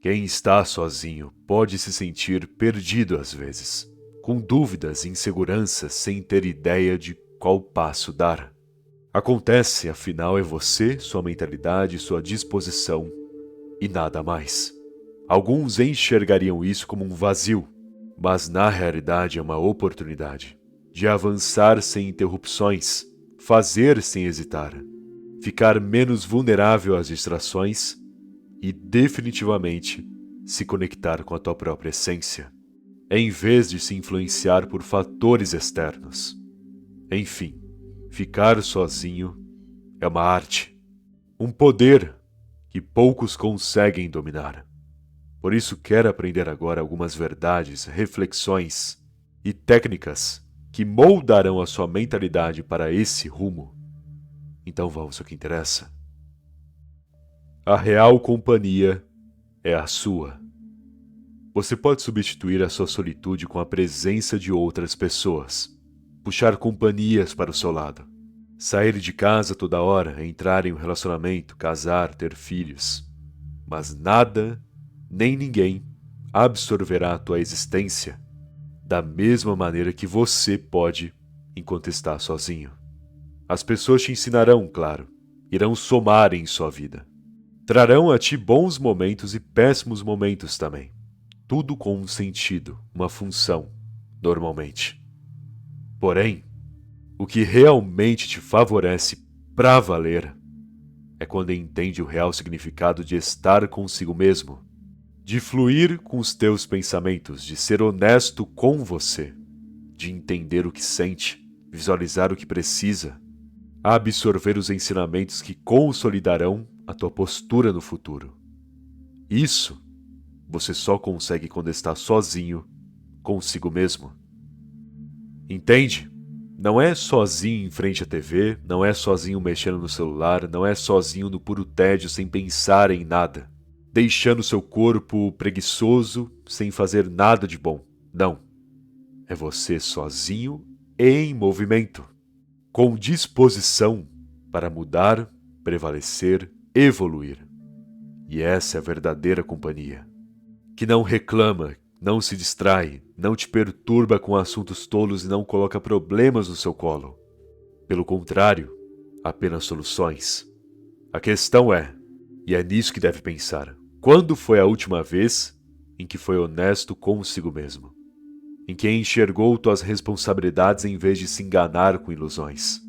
Quem está sozinho pode se sentir perdido às vezes, com dúvidas e inseguranças sem ter ideia de qual passo dar. Acontece, afinal, é você, sua mentalidade, sua disposição e nada mais. Alguns enxergariam isso como um vazio, mas na realidade é uma oportunidade de avançar sem interrupções, fazer sem hesitar, ficar menos vulnerável às distrações e definitivamente se conectar com a tua própria essência, em vez de se influenciar por fatores externos. Enfim, ficar sozinho é uma arte, um poder que poucos conseguem dominar. Por isso quero aprender agora algumas verdades, reflexões e técnicas que moldarão a sua mentalidade para esse rumo. Então vamos ao que interessa. A real companhia é a sua. Você pode substituir a sua solitude com a presença de outras pessoas, puxar companhias para o seu lado, sair de casa toda hora, entrar em um relacionamento, casar, ter filhos. Mas nada, nem ninguém, absorverá a tua existência da mesma maneira que você pode enquanto está sozinho. As pessoas te ensinarão, claro, irão somar em sua vida. Trarão a ti bons momentos e péssimos momentos também. Tudo com um sentido, uma função, normalmente. Porém, o que realmente te favorece pra valer é quando entende o real significado de estar consigo mesmo, de fluir com os teus pensamentos, de ser honesto com você, de entender o que sente, visualizar o que precisa, absorver os ensinamentos que consolidarão a tua postura no futuro. Isso você só consegue quando está sozinho consigo mesmo. Entende? Não é sozinho em frente à TV, não é sozinho mexendo no celular, não é sozinho no puro tédio sem pensar em nada, deixando seu corpo preguiçoso sem fazer nada de bom. Não. É você sozinho em movimento, com disposição para mudar, prevalecer, evoluir. E essa é a verdadeira companhia, que não reclama, não se distrai, não te perturba com assuntos tolos e não coloca problemas no seu colo. Pelo contrário, apenas soluções. A questão é, e é nisso que deve pensar, quando foi a última vez em que foi honesto consigo mesmo? Em que enxergou tuas responsabilidades em vez de se enganar com ilusões?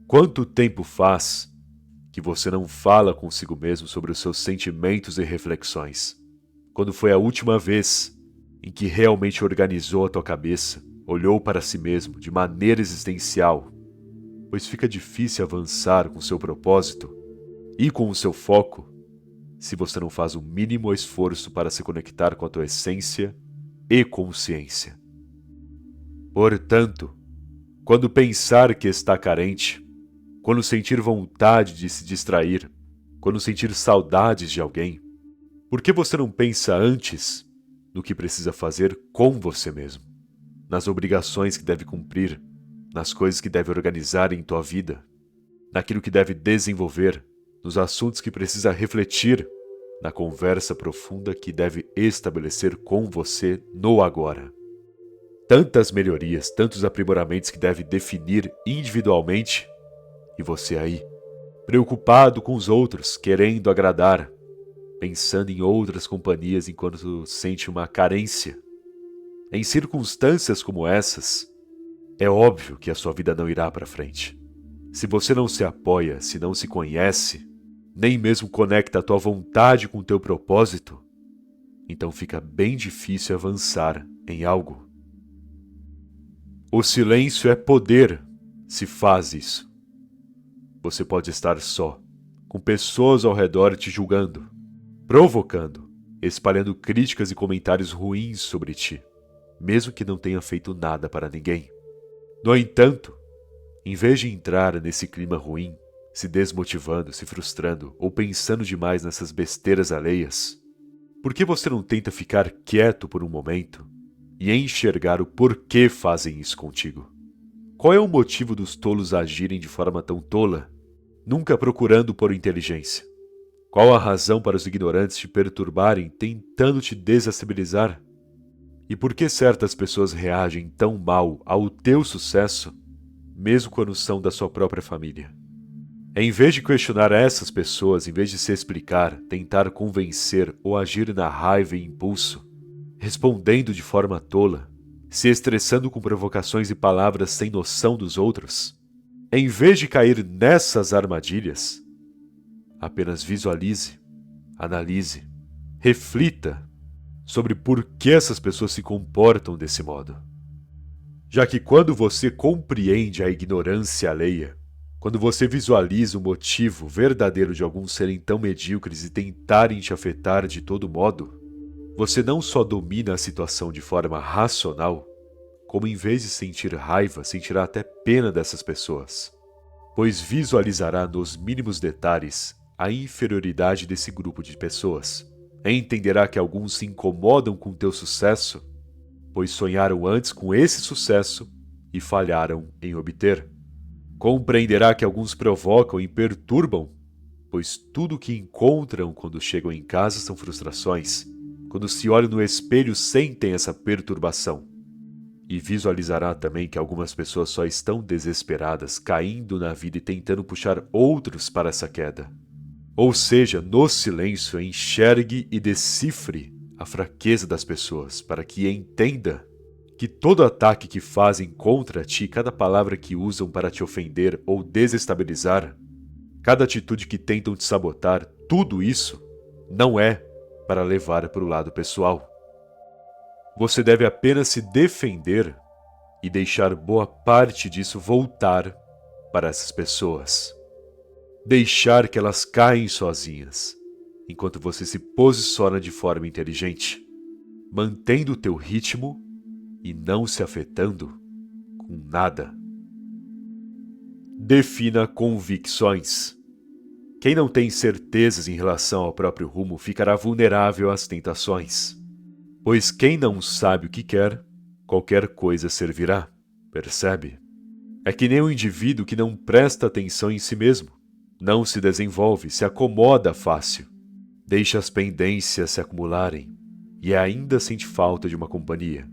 Quanto tempo faz que você não fala consigo mesmo sobre os seus sentimentos e reflexões? Quando foi a última vez em que realmente organizou a tua cabeça, olhou para si mesmo de maneira existencial? Pois fica difícil avançar com seu propósito e com o seu foco se você não faz o mínimo esforço para se conectar com a tua essência e consciência. Portanto, quando pensar que está carente, quando sentir vontade de se distrair, quando sentir saudades de alguém, por que você não pensa antes no que precisa fazer com você mesmo? Nas obrigações que deve cumprir, nas coisas que deve organizar em tua vida, naquilo que deve desenvolver, nos assuntos que precisa refletir, na conversa profunda que deve estabelecer com você no agora. Tantas melhorias, tantos aprimoramentos que deve definir individualmente, e você aí, preocupado com os outros, querendo agradar, pensando em outras companhias enquanto sente uma carência. Em circunstâncias como essas, é óbvio que a sua vida não irá para frente. Se você não se apoia, se não se conhece, nem mesmo conecta a tua vontade com o teu propósito, então fica bem difícil avançar em algo. O silêncio é poder se faz isso. Você pode estar só, com pessoas ao redor te julgando, provocando, espalhando críticas e comentários ruins sobre ti, mesmo que não tenha feito nada para ninguém. No entanto, em vez de entrar nesse clima ruim, se desmotivando, se frustrando ou pensando demais nessas besteiras alheias, por que você não tenta ficar quieto por um momento e enxergar o porquê fazem isso contigo? Qual é o motivo dos tolos agirem de forma tão tola, nunca procurando por inteligência? Qual a razão para os ignorantes te perturbarem, tentando te desestabilizar? E por que certas pessoas reagem tão mal ao teu sucesso, mesmo quando são da sua própria família? Em vez de questionar essas pessoas, em vez de se explicar, tentar convencer ou agir na raiva e impulso, respondendo de forma tola, se estressando com provocações e palavras sem noção dos outros, em vez de cair nessas armadilhas, apenas visualize, analise, reflita sobre por que essas pessoas se comportam desse modo. Já que quando você compreende a ignorância alheia, quando você visualiza o motivo verdadeiro de alguns serem tão medíocres e tentarem te afetar de todo modo, você não só domina a situação de forma racional, como em vez de sentir raiva, sentirá até pena dessas pessoas, pois visualizará nos mínimos detalhes a inferioridade desse grupo de pessoas. Entenderá que alguns se incomodam com teu sucesso, pois sonharam antes com esse sucesso e falharam em obter. Compreenderá que alguns provocam e perturbam, pois tudo o que encontram quando chegam em casa são frustrações. Quando se olham no espelho, sentem essa perturbação. E visualizará também que algumas pessoas só estão desesperadas, caindo na vida e tentando puxar outros para essa queda. Ou seja, no silêncio, enxergue e decifre a fraqueza das pessoas, para que entenda que todo ataque que fazem contra ti, cada palavra que usam para te ofender ou desestabilizar, cada atitude que tentam te sabotar, tudo isso não é para levar para o lado pessoal. Você deve apenas se defender e deixar boa parte disso voltar para essas pessoas. Deixar que elas caem sozinhas, enquanto você se posiciona de forma inteligente, mantendo o teu ritmo e não se afetando com nada. Defina convicções. Quem não tem certezas em relação ao próprio rumo ficará vulnerável às tentações, pois quem não sabe o que quer, qualquer coisa servirá, percebe? É que nem um indivíduo que não presta atenção em si mesmo. Não se desenvolve, se acomoda fácil, deixa as pendências se acumularem e ainda sente falta de uma companhia.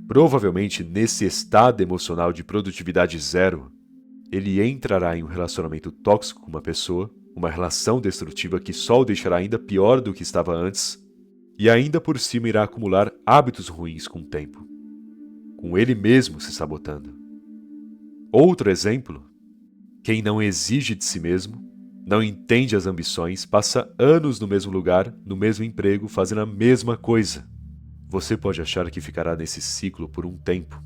Provavelmente nesse estado emocional de produtividade zero, ele entrará em um relacionamento tóxico com uma pessoa, uma relação destrutiva que só o deixará ainda pior do que estava antes, e ainda por cima irá acumular hábitos ruins com o tempo, com ele mesmo se sabotando. Outro exemplo: quem não exige de si mesmo, não entende as ambições, passa anos no mesmo lugar, no mesmo emprego, fazendo a mesma coisa. Você pode achar que ficará nesse ciclo por um tempo,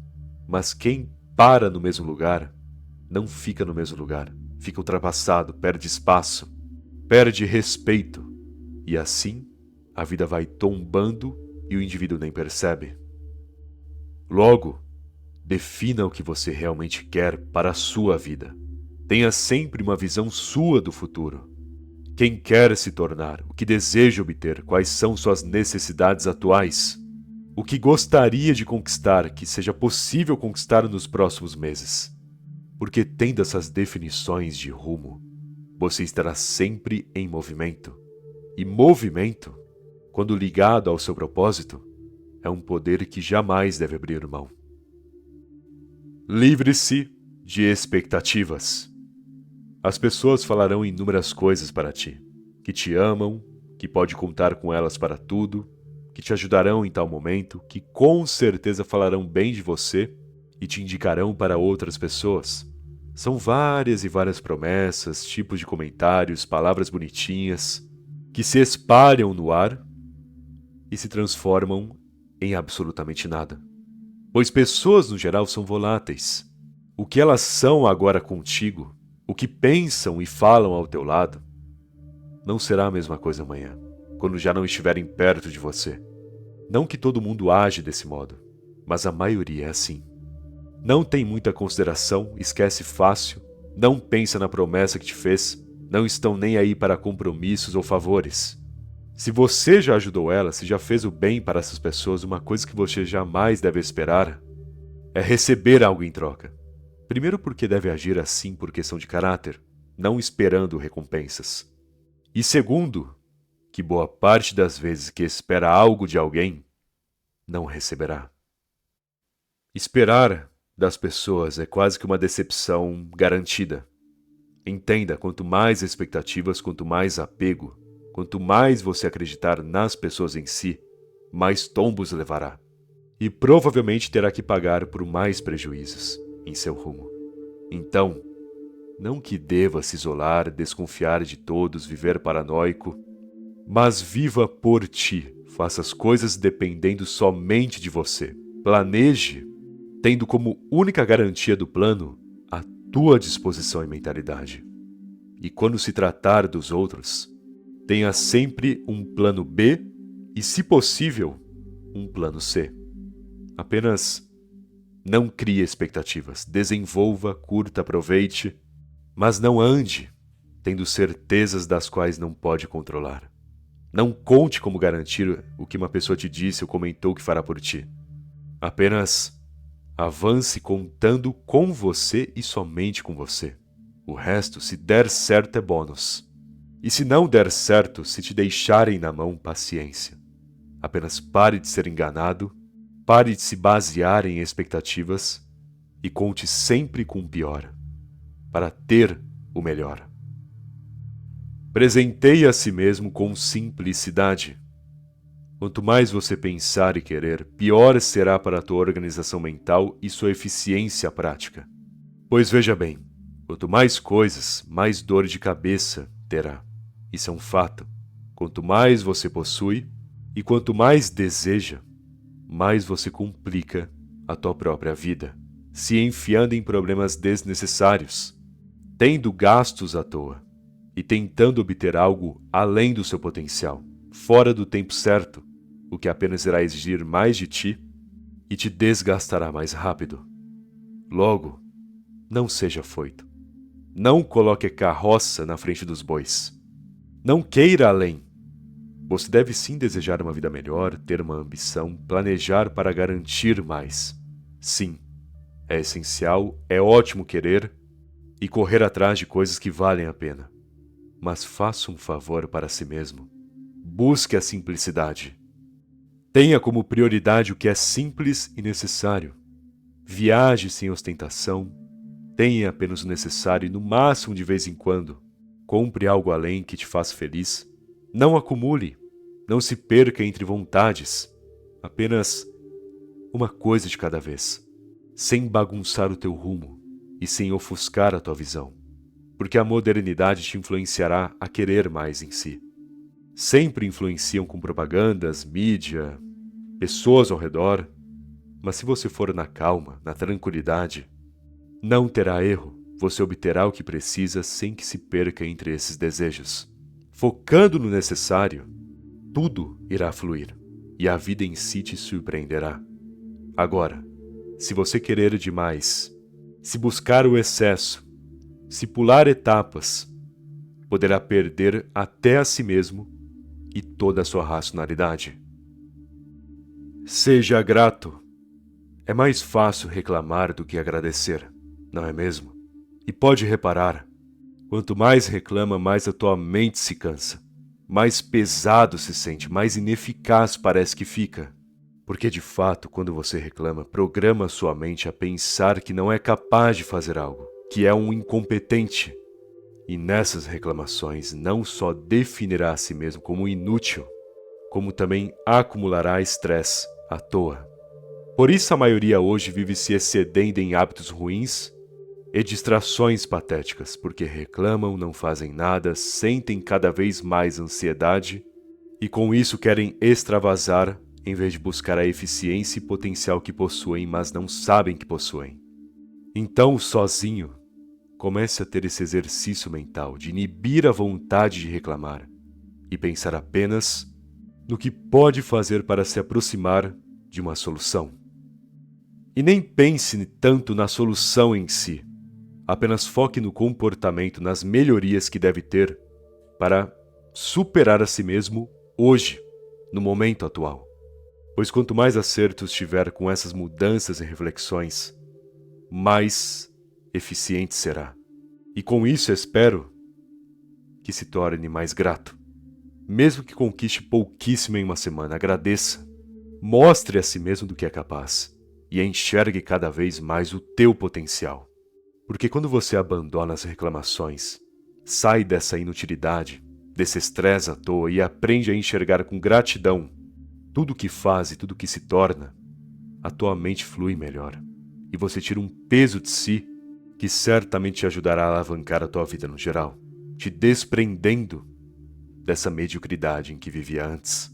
mas quem para no mesmo lugar, não fica no mesmo lugar. Fica ultrapassado, perde espaço, perde respeito. E assim, a vida vai tombando e o indivíduo nem percebe. Logo, defina o que você realmente quer para a sua vida. Tenha sempre uma visão sua do futuro. Quem quer se tornar, o que deseja obter, quais são suas necessidades atuais, o que gostaria de conquistar, que seja possível conquistar nos próximos meses. Porque tendo essas definições de rumo, você estará sempre em movimento. E movimento, quando ligado ao seu propósito, é um poder que jamais deve abrir mão. Livre-se de expectativas. As pessoas falarão inúmeras coisas para ti, que te amam, que pode contar com elas para tudo, que te ajudarão em tal momento, que com certeza falarão bem de você e te indicarão para outras pessoas. São várias e várias promessas, tipos de comentários, palavras bonitinhas, que se espalham no ar e se transformam em absolutamente nada. Pois pessoas no geral são voláteis. O que elas são agora contigo, o que pensam e falam ao teu lado, não será a mesma coisa amanhã, quando já não estiverem perto de você. Não que todo mundo age desse modo, mas a maioria é assim. Não tem muita consideração, esquece fácil, não pensa na promessa que te fez, não estão nem aí para compromissos ou favores. Se você já ajudou ela, se já fez o bem para essas pessoas, uma coisa que você jamais deve esperar é receber algo em troca. Primeiro porque deve agir assim por questão de caráter, não esperando recompensas. E segundo, que boa parte das vezes que espera algo de alguém, não receberá. Esperar das pessoas é quase que uma decepção garantida. Entenda, quanto mais expectativas, quanto mais apego, quanto mais você acreditar nas pessoas em si, mais tombos levará. E provavelmente terá que pagar por mais prejuízos em seu rumo. Então, não que deva se isolar, desconfiar de todos, viver paranoico, mas viva por ti, faça as coisas dependendo somente de você. Planeje, tendo como única garantia do plano a tua disposição e mentalidade. E quando se tratar dos outros, tenha sempre um plano B e, se possível, um plano C. Apenas não crie expectativas, desenvolva, curta, aproveite, mas não ande tendo certezas das quais não pode controlar. Não conte como garantir o que uma pessoa te disse ou comentou que fará por ti. Apenas avance contando com você e somente com você. O resto, se der certo, é bônus. E se não der certo, se te deixarem na mão, paciência. Apenas pare de ser enganado, pare de se basear em expectativas e conte sempre com o pior, para ter o melhor. Presenteie a si mesmo com simplicidade. Quanto mais você pensar e querer, pior será para a tua organização mental e sua eficiência prática. Pois veja bem, quanto mais coisas, mais dor de cabeça terá. Isso é um fato. Quanto mais você possui e quanto mais deseja, mais você complica a tua própria vida, se enfiando em problemas desnecessários, tendo gastos à toa e tentando obter algo além do seu potencial, fora do tempo certo, o que apenas irá exigir mais de ti e te desgastará mais rápido. Logo, não seja foito. Não coloque carroça na frente dos bois. Não queira além. Você deve sim desejar uma vida melhor, ter uma ambição, planejar para garantir mais. Sim, é essencial, é ótimo querer e correr atrás de coisas que valem a pena. Mas faça um favor para si mesmo. Busque a simplicidade. Tenha como prioridade o que é simples e necessário. Viaje sem ostentação. Tenha apenas o necessário e, no máximo de vez em quando, compre algo além que te faça feliz. Não acumule. Não se perca entre vontades. Apenas uma coisa de cada vez, sem bagunçar o teu rumo e sem ofuscar a tua visão, porque a modernidade te influenciará a querer mais em si. Sempre influenciam com propagandas, mídia, pessoas ao redor, mas se você for na calma, na tranquilidade, não terá erro, você obterá o que precisa sem que se perca entre esses desejos. Focando no necessário, tudo irá fluir e a vida em si te surpreenderá. Agora, se você querer demais, se buscar o excesso, se pular etapas, poderá perder até a si mesmo e toda a sua racionalidade. Seja grato. É mais fácil reclamar do que agradecer, não é mesmo? E pode reparar, quanto mais reclama, mais a tua mente se cansa, mais pesado se sente, mais ineficaz parece que fica. Porque de fato, quando você reclama, programa sua mente a pensar que não é capaz de fazer algo, que é um incompetente. E nessas reclamações não só definirá a si mesmo como inútil, como também acumulará estresse à toa. Por isso a maioria hoje vive se excedendo em hábitos ruins e distrações patéticas, porque reclamam, não fazem nada, sentem cada vez mais ansiedade e com isso querem extravasar em vez de buscar a eficiência e potencial que possuem, mas não sabem que possuem. Então, sozinho, comece a ter esse exercício mental de inibir a vontade de reclamar e pensar apenas no que pode fazer para se aproximar de uma solução. E nem pense tanto na solução em si, apenas foque no comportamento, nas melhorias que deve ter para superar a si mesmo hoje, no momento atual. Pois quanto mais acertos tiver com essas mudanças e reflexões, mais eficiente será. E com isso espero que se torne mais grato. Mesmo que conquiste pouquíssimo em uma semana, agradeça. Mostre a si mesmo do que é capaz e enxergue cada vez mais o teu potencial. Porque quando você abandona as reclamações, sai dessa inutilidade, desse estresse à toa e aprende a enxergar com gratidão tudo o que faz e tudo o que se torna, a tua mente flui melhor e você tira um peso de si que certamente te ajudará a alavancar a tua vida no geral, te desprendendo dessa mediocridade em que vivia antes.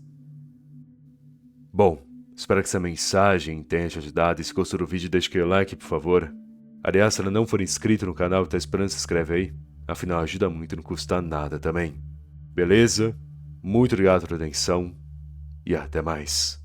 Bom, espero que essa mensagem tenha te ajudado. E se gostou do vídeo, deixa aquele like, por favor. Aliás, se ainda não for inscrito no canal e tá esperando, se inscreve aí. Afinal, ajuda muito e não custa nada também. Beleza? Muito obrigado pela atenção e até mais.